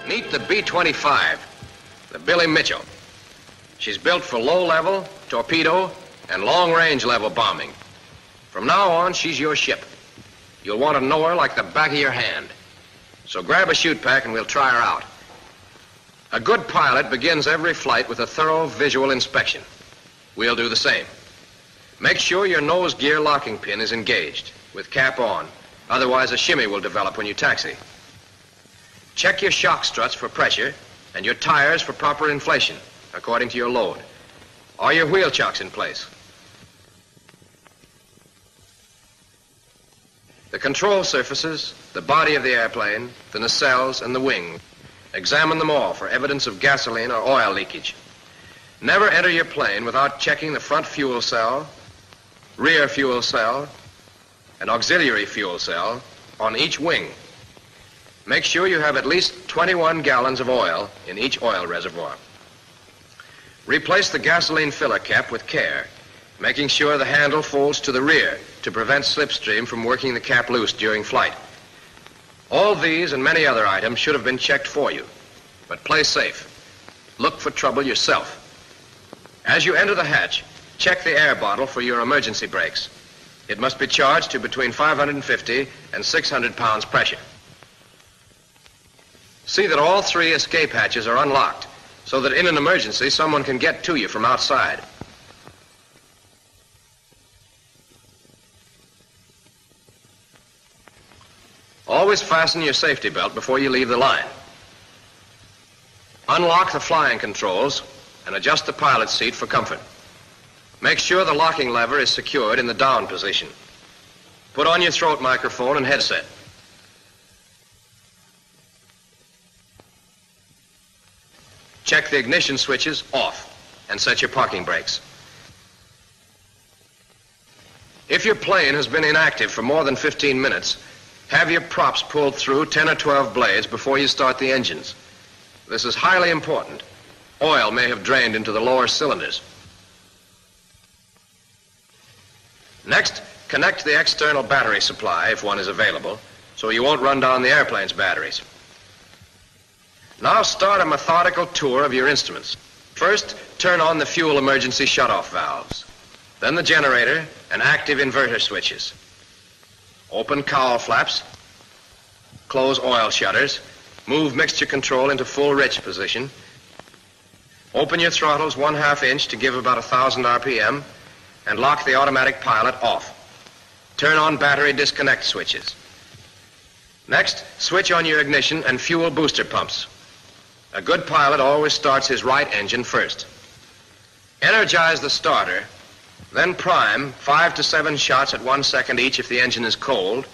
Meet the B-25, the Billy Mitchell. She's built for low-level, torpedo, and long-range level bombing. From now on, she's your ship. You'll want to know her like the back of your hand. So grab a chute pack and we'll try her out. A good pilot begins every flight with a thorough visual inspection. We'll do the same. Make sure your nose gear locking pin is engaged, with cap on. Otherwise, a shimmy will develop when you taxi. Check your shock struts for pressure and your tires for proper inflation, according to your load. Are your wheel chocks in place? The control surfaces, the body of the airplane, the nacelles, and the wing. Examine them all for evidence of gasoline or oil leakage. Never enter your plane without checking the front fuel cell, rear fuel cell, and auxiliary fuel cell on each wing. Make sure you have at least 21 gallons of oil in each oil reservoir. Replace the gasoline filler cap with care, making sure the handle folds to the rear to prevent slipstream from working the cap loose during flight. All these and many other items should have been checked for you, but play safe. Look for trouble yourself. As you enter the hatch, check the air bottle for your emergency brakes. It must be charged to between 550 and 600 pounds pressure. See that all 3 escape hatches are unlocked so that in an emergency someone can get to you from outside. Always fasten your safety belt before you leave the line. Unlock the flying controls and adjust the pilot's seat for comfort. Make sure the locking lever is secured in the down position. Put on your throat microphone and headset. Check the ignition switches off and set your parking brakes. If your plane has been inactive for more than 15 minutes, have your props pulled through 10 or 12 blades before you start the engines. This is highly important. Oil may have drained into the lower cylinders. Next, connect the external battery supply, if one is available, so you won't run down the airplane's batteries. Now start a methodical tour of your instruments. First, turn on the fuel emergency shutoff valves. Then the generator and active inverter switches. Open cowl flaps. Close oil shutters. Move mixture control into full rich position. Open your throttles 1/2 inch to give about 1,000 RPM and lock the automatic pilot off. Turn on battery disconnect switches. Next, switch on your ignition and fuel booster pumps. A good pilot always starts his right engine first. Energize the starter, then prime 5 to 7 shots at 1 second each if the engine is cold,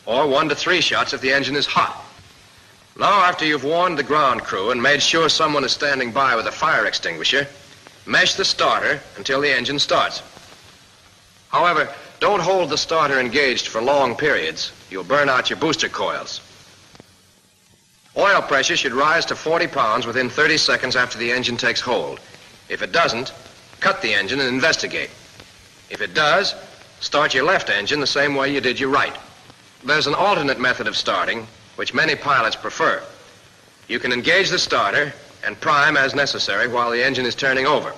or 1 to 3 shots if the engine is hot. Now, after you've warned the ground crew and made sure someone is standing by with a fire extinguisher, mesh the starter until the engine starts. However, don't hold the starter engaged for long periods. You'll burn out your booster coils. Oil pressure should rise to 40 pounds within 30 seconds after the engine takes hold. If it doesn't, cut the engine and investigate. If it does, start your left engine the same way you did your right. There's an alternate method of starting, which many pilots prefer. You can engage the starter and prime as necessary while the engine is turning over.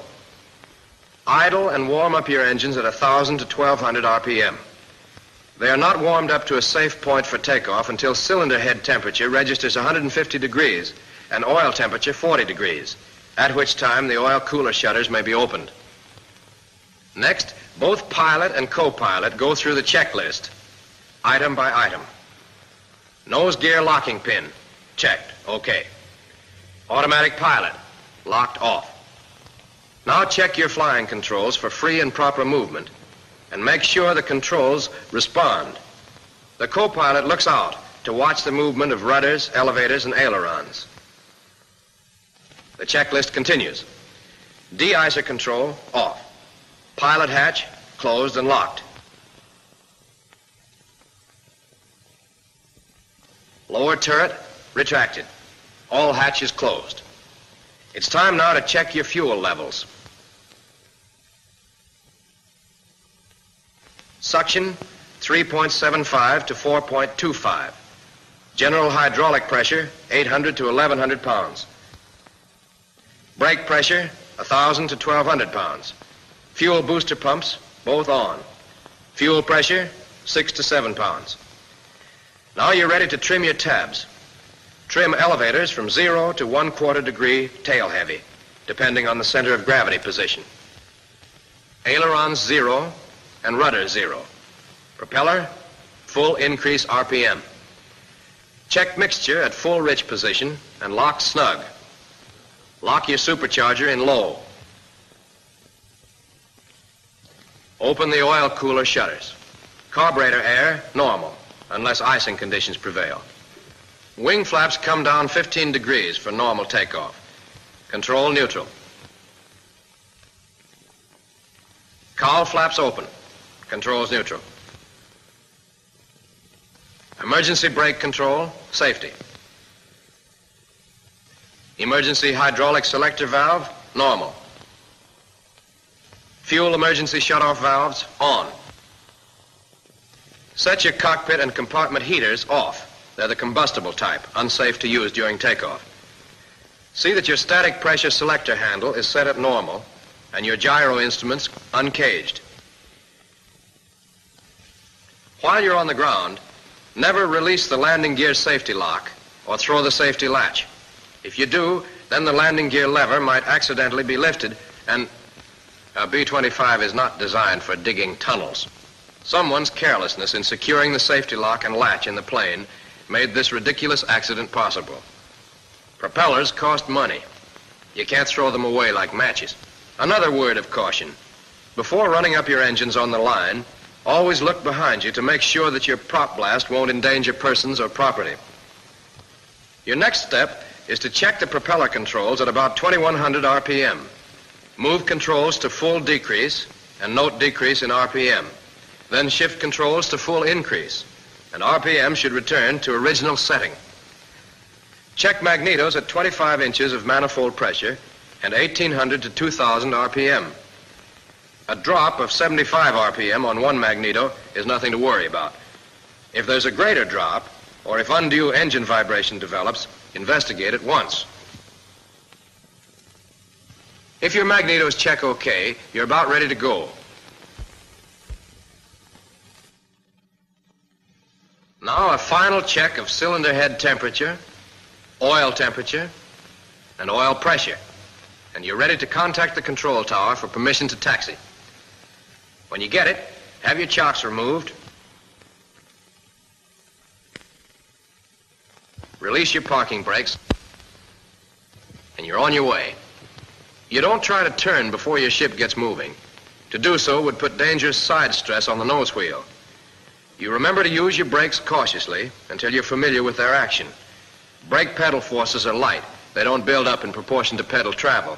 Idle and warm up your engines at 1,000 to 1,200 RPM. They are not warmed up to a safe point for takeoff until cylinder head temperature registers 150 degrees and oil temperature 40 degrees, at which time the oil cooler shutters may be opened. Next, both pilot and co-pilot go through the checklist, item by item. Nose gear locking pin, checked, okay. Automatic pilot, locked off. Now check your flying controls for free and proper movement and make sure the controls respond. The co-pilot looks out to watch the movement of rudders, elevators, and ailerons. The checklist continues. De-icer control, off. Pilot hatch, closed and locked. Lower turret, retracted. All hatches closed. It's time now to check your fuel levels. Suction, 3.75 to 4.25. General hydraulic pressure, 800 to 1,100 pounds. Brake pressure, 1,000 to 1,200 pounds. Fuel booster pumps, both on. Fuel pressure, 6 to 7 pounds. Now you're ready to trim your tabs. Trim elevators from 0 to 1/4 degree tail heavy, depending on the center of gravity position. Ailerons 0 and rudder 0. Propeller, full increase RPM. Check mixture at full rich position and lock snug. Lock your supercharger in low. Open the oil cooler shutters. Carburetor air, normal, unless icing conditions prevail. Wing flaps come down 15 degrees for normal takeoff. Control neutral. Cowl flaps open. Controls neutral. Emergency brake control, safety. Emergency hydraulic selector valve, normal. Fuel emergency shutoff valves, on. Set your cockpit and compartment heaters off. They're the combustible type, unsafe to use during takeoff. See that your static pressure selector handle is set at normal and your gyro instruments uncaged. While you're on the ground, never release the landing gear safety lock or throw the safety latch. If you do, then the landing gear lever might accidentally be lifted and a B-25 is not designed for digging tunnels. Someone's carelessness in securing the safety lock and latch in the plane made this ridiculous accident possible. Propellers cost money. You can't throw them away like matches. Another word of caution. Before running up your engines on the line, always look behind you to make sure that your prop blast won't endanger persons or property. Your next step is to check the propeller controls at about 2,100 RPM. Move controls to full decrease and note decrease in RPM. Then shift controls to full increase, and RPM should return to original setting. Check magnetos at 25 inches of manifold pressure and 1,800 to 2,000 RPM. A drop of 75 RPM on one magneto is nothing to worry about. If there's a greater drop, or if undue engine vibration develops, investigate at once. If your magnetos check okay, you're about ready to go. Now a final check of cylinder head temperature, oil temperature, and oil pressure. And you're ready to contact the control tower for permission to taxi. When you get it, have your chocks removed. Release your parking brakes, and you're on your way. You don't try to turn before your ship gets moving. To do so would put dangerous side stress on the nose wheel. You remember to use your brakes cautiously until you're familiar with their action. Brake pedal forces are light. They don't build up in proportion to pedal travel.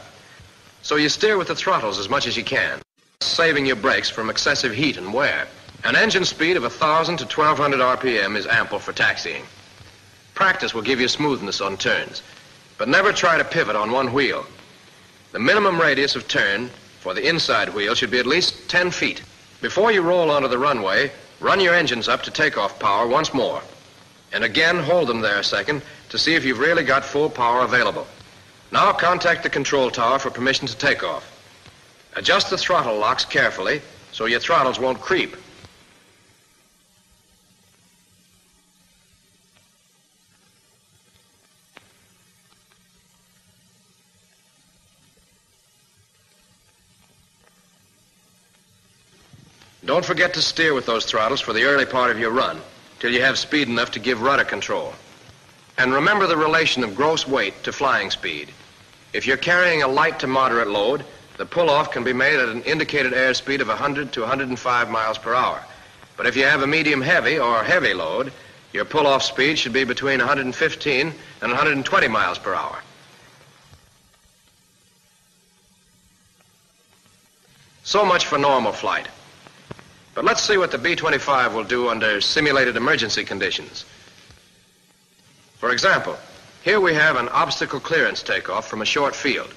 So you steer with the throttles as much as you can, saving your brakes from excessive heat and wear. An engine speed of 1,000 to 1,200 RPM is ample for taxiing. Practice will give you smoothness on turns, but never try to pivot on one wheel. The minimum radius of turn for the inside wheel should be at least 10 feet. Before you roll onto the runway, run your engines up to takeoff power once more, and again hold them there a second to see if you've really got full power available. Now contact the control tower for permission to take off. Adjust the throttle locks carefully so your throttles won't creep. Don't forget to steer with those throttles for the early part of your run, till you have speed enough to give rudder control. And remember the relation of gross weight to flying speed. If you're carrying a light to moderate load, the pull-off can be made at an indicated airspeed of 100 to 105 miles per hour. But if you have a medium-heavy or heavy load, your pull-off speed should be between 115 and 120 miles per hour. So much for normal flight. But let's see what the B-25 will do under simulated emergency conditions. For example, here we have an obstacle clearance takeoff from a short field.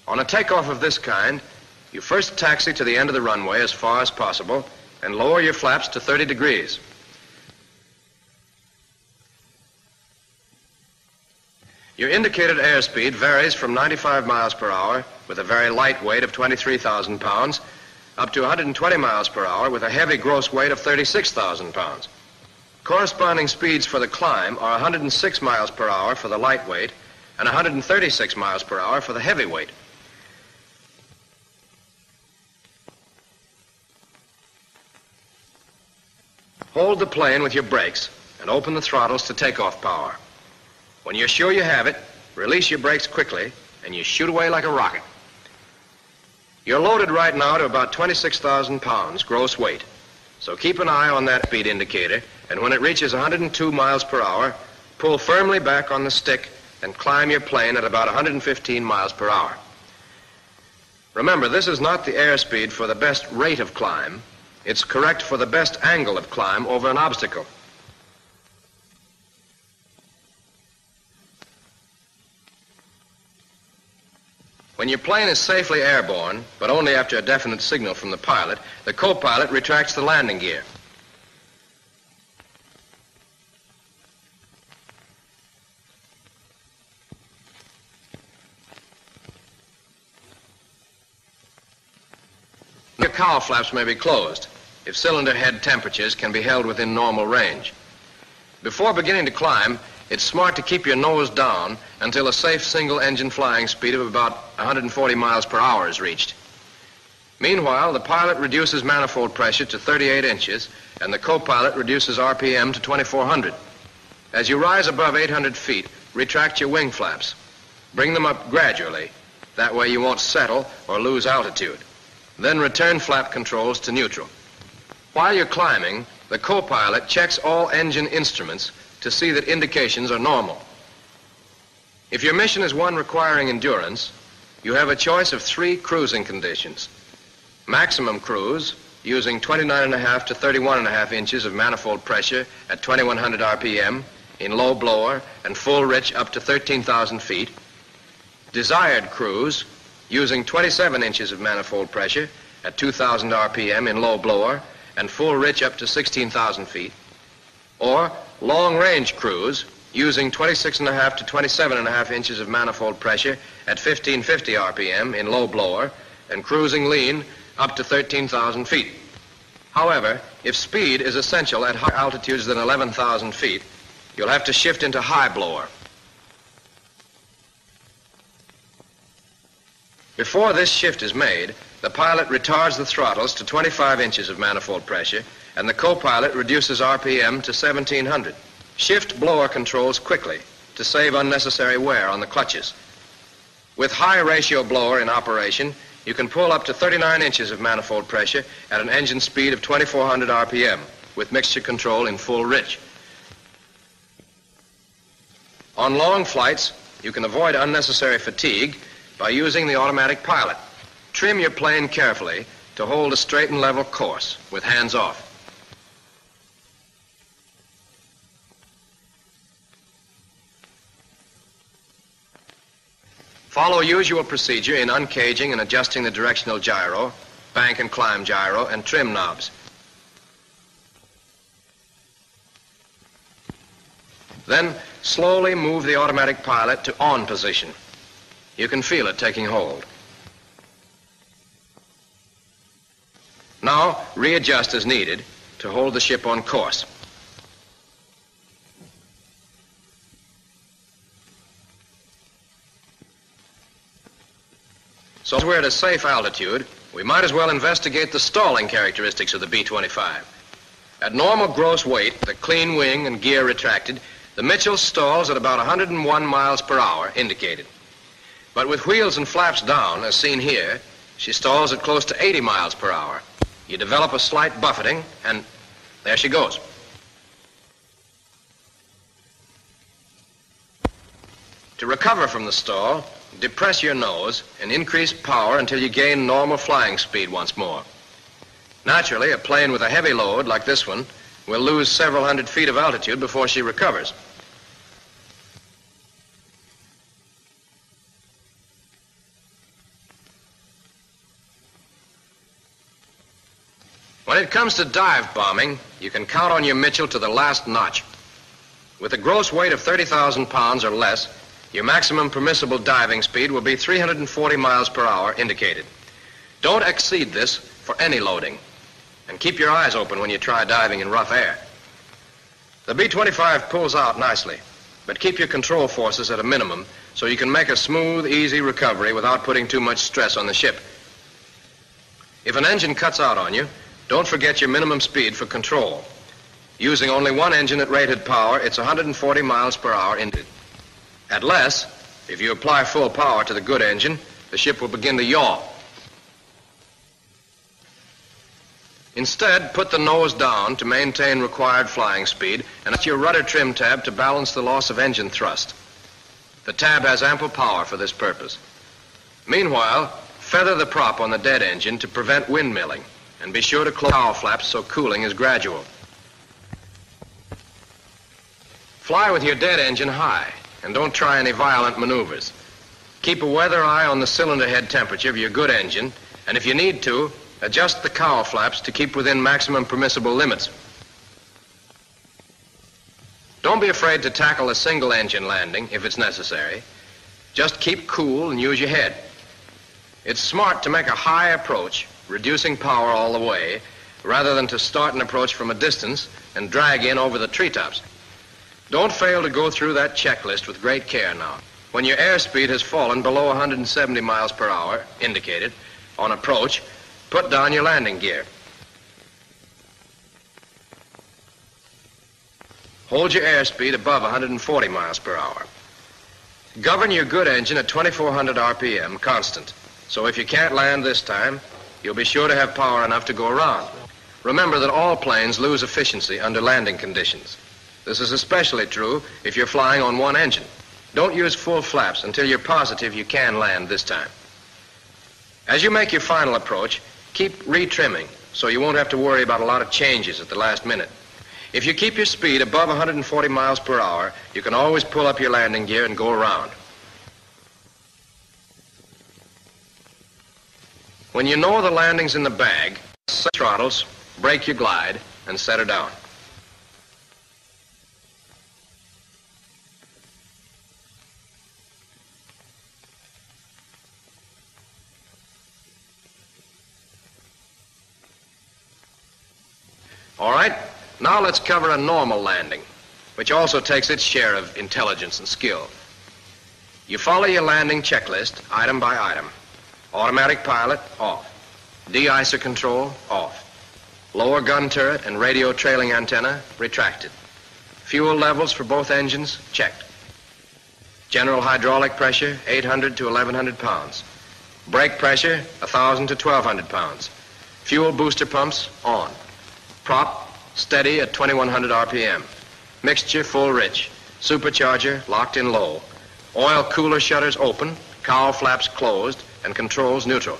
On a takeoff of this kind, you first taxi to the end of the runway as far as possible and lower your flaps to 30 degrees. Your indicated airspeed varies from 95 miles per hour with a very light weight of 23,000 pounds up to 120 miles per hour with a heavy gross weight of 36,000 pounds. Corresponding speeds for the climb are 106 miles per hour for the lightweight and 136 miles per hour for the heavyweight. Hold the plane with your brakes and open the throttles to takeoff power. When you're sure you have it, release your brakes quickly and you shoot away like a rocket. You're loaded right now to about 26,000 pounds gross weight, so keep an eye on that speed indicator, and when it reaches 102 miles per hour, pull firmly back on the stick and climb your plane at about 115 miles per hour. Remember, this is not the airspeed for the best rate of climb. It's correct for the best angle of climb over an obstacle. When your plane is safely airborne, but only after a definite signal from the pilot, the co-pilot retracts the landing gear. Your cowl flaps may be closed if cylinder head temperatures can be held within normal range. Before beginning to climb, it's smart to keep your nose down until a safe single-engine flying speed of about 140 miles per hour is reached. Meanwhile, the pilot reduces manifold pressure to 38 inches, and the co-pilot reduces RPM to 2,400. As you rise above 800 feet, retract your wing flaps. Bring them up gradually. That way you won't settle or lose altitude. Then return flap controls to neutral. While you're climbing, the co-pilot checks all engine instruments to see that indications are normal. If your mission is one requiring endurance, you have a choice of 3 cruising conditions. Maximum cruise, using 29.5 to 31.5 inches of manifold pressure at 2,100 RPM, in low blower and full rich up to 13,000 feet. Desired cruise, using 27 inches of manifold pressure at 2,000 RPM in low blower and full rich up to 16,000 feet. Or long-range cruise, using 26.5 to 27.5 inches of manifold pressure at 1,550 RPM in low blower and cruising lean up to 13,000 feet. However, if speed is essential at higher altitudes than 11,000 feet, you'll have to shift into high blower. Before this shift is made, the pilot retards the throttles to 25 inches of manifold pressure, and the co-pilot reduces RPM to 1,700. Shift blower controls quickly to save unnecessary wear on the clutches. With high ratio blower in operation, you can pull up to 39 inches of manifold pressure at an engine speed of 2,400 RPM with mixture control in full rich. On long flights, you can avoid unnecessary fatigue by using the automatic pilot. Trim your plane carefully to hold a straight and level course with hands off. Follow usual procedure in uncaging and adjusting the directional gyro, bank and climb gyro, and trim knobs. Then slowly move the automatic pilot to on position. You can feel it taking hold. Now readjust as needed to hold the ship on course. So as we're at a safe altitude, we might as well investigate the stalling characteristics of the B-25. At normal gross weight, the clean wing and gear retracted, the Mitchell stalls at about 101 miles per hour indicated. But with wheels and flaps down, as seen here, she stalls at close to 80 miles per hour. You develop a slight buffeting, and there she goes. To recover from the stall, depress your nose and increase power until you gain normal flying speed once more. Naturally, a plane with a heavy load like this one will lose several hundred feet of altitude before she recovers. When it comes to dive bombing, you can count on your Mitchell to the last notch. With a gross weight of 30,000 pounds or less, Your maximum permissible diving speed will be 340 miles per hour indicated. Don't exceed this for any loading. And keep your eyes open when you try diving in rough air. The B-25 pulls out nicely, but keep your control forces at a minimum so you can make a smooth, easy recovery without putting too much stress on the ship. If an engine cuts out on you, don't forget your minimum speed for control. Using only one engine at rated power, it's 140 miles per hour indicated. At less, if you apply full power to the good engine, the ship will begin to yaw. Instead, put the nose down to maintain required flying speed and at your rudder trim tab to balance the loss of engine thrust. The tab has ample power for this purpose. Meanwhile, feather the prop on the dead engine to prevent windmilling, and be sure to close cowl flaps so cooling is gradual. Fly with your dead engine high, and don't try any violent maneuvers. Keep a weather eye on the cylinder head temperature of your good engine, and if you need to, adjust the cowl flaps to keep within maximum permissible limits. Don't be afraid to tackle a single engine landing if it's necessary. Just keep cool and use your head. It's smart to make a high approach, reducing power all the way, rather than to start an approach from a distance and drag in over the treetops. Don't fail to go through that checklist with great care now. When your airspeed has fallen below 170 miles per hour, indicated, on approach, put down your landing gear. Hold your airspeed above 140 miles per hour. Govern your good engine at 2,400 RPM constant, so if you can't land this time, you'll be sure to have power enough to go around. Remember that all planes lose efficiency under landing conditions. This is especially true if you're flying on one engine. Don't use full flaps until you're positive you can land this time. As you make your final approach, keep retrimming so you won't have to worry about a lot of changes at the last minute. If you keep your speed above 140 miles per hour, you can always pull up your landing gear and go around. When you know the landing's in the bag, set throttles, brake your glide, and set her down. All right, now let's cover a normal landing, which also takes its share of intelligence and skill. You follow your landing checklist, item by item. Automatic pilot, off. De-icer control, off. Lower gun turret and radio trailing antenna, retracted. Fuel levels for both engines, checked. General hydraulic pressure, 800 to 1,100 pounds. Brake pressure, 1,000 to 1,200 pounds. Fuel booster pumps, on. Prop, steady at 2,100 RPM. Mixture, full rich. Supercharger, locked in low. Oil cooler shutters open, cowl flaps closed, and controls neutral.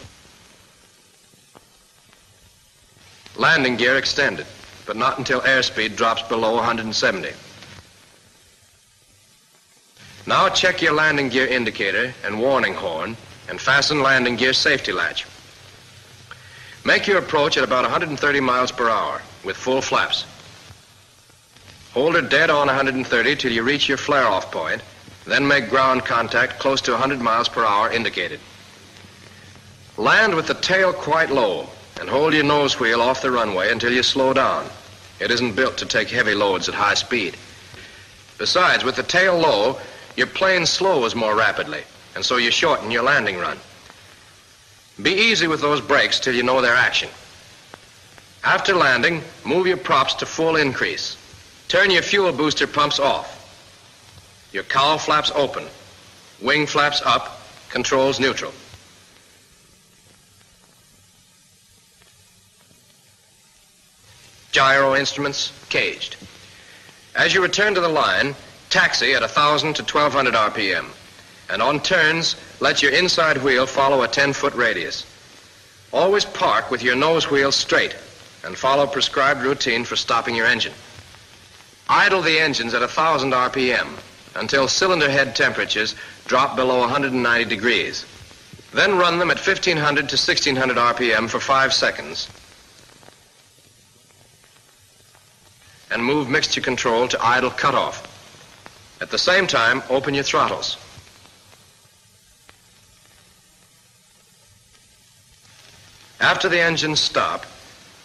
Landing gear extended, but not until airspeed drops below 170. Now check your landing gear indicator and warning horn, and fasten landing gear safety latch. Make your approach at about 130 miles per hour with full flaps. Hold her dead on 130 till you reach your flare-off point, then make ground contact close to 100 miles per hour indicated. Land with the tail quite low and hold your nose wheel off the runway until you slow down. It isn't built to take heavy loads at high speed. Besides, with the tail low, your plane slows more rapidly, and so you shorten your landing run. Be easy with those brakes till you know their action. After landing, move your props to full increase. Turn your fuel booster pumps off. Your cowl flaps open. Wing flaps up. Controls neutral. Gyro instruments caged. As you return to the line, taxi at 1,000 to 1,200 RPM. And on turns, let your inside wheel follow a 10-foot radius. Always park with your nose wheel straight and follow prescribed routine for stopping your engine. Idle the engines at 1,000 RPM until cylinder head temperatures drop below 190 degrees. Then run them at 1,500 to 1,600 RPM for 5 seconds. And move mixture control to idle cutoff. At the same time, open your throttles. After the engines stop,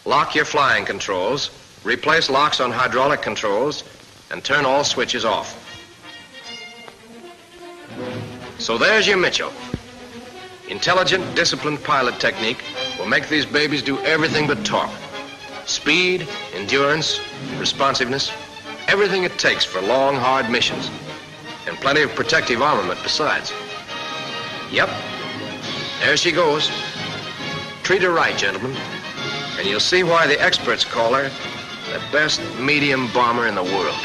lock your flying controls, replace locks on hydraulic controls, and turn all switches off. So there's your Mitchell. Intelligent, disciplined pilot technique will make these babies do everything but talk. Speed, endurance, responsiveness, everything it takes for long, hard missions. And plenty of protective armament besides. Yep, there she goes. Treat her right, gentlemen, and you'll see why the experts call her the best medium bomber in the world.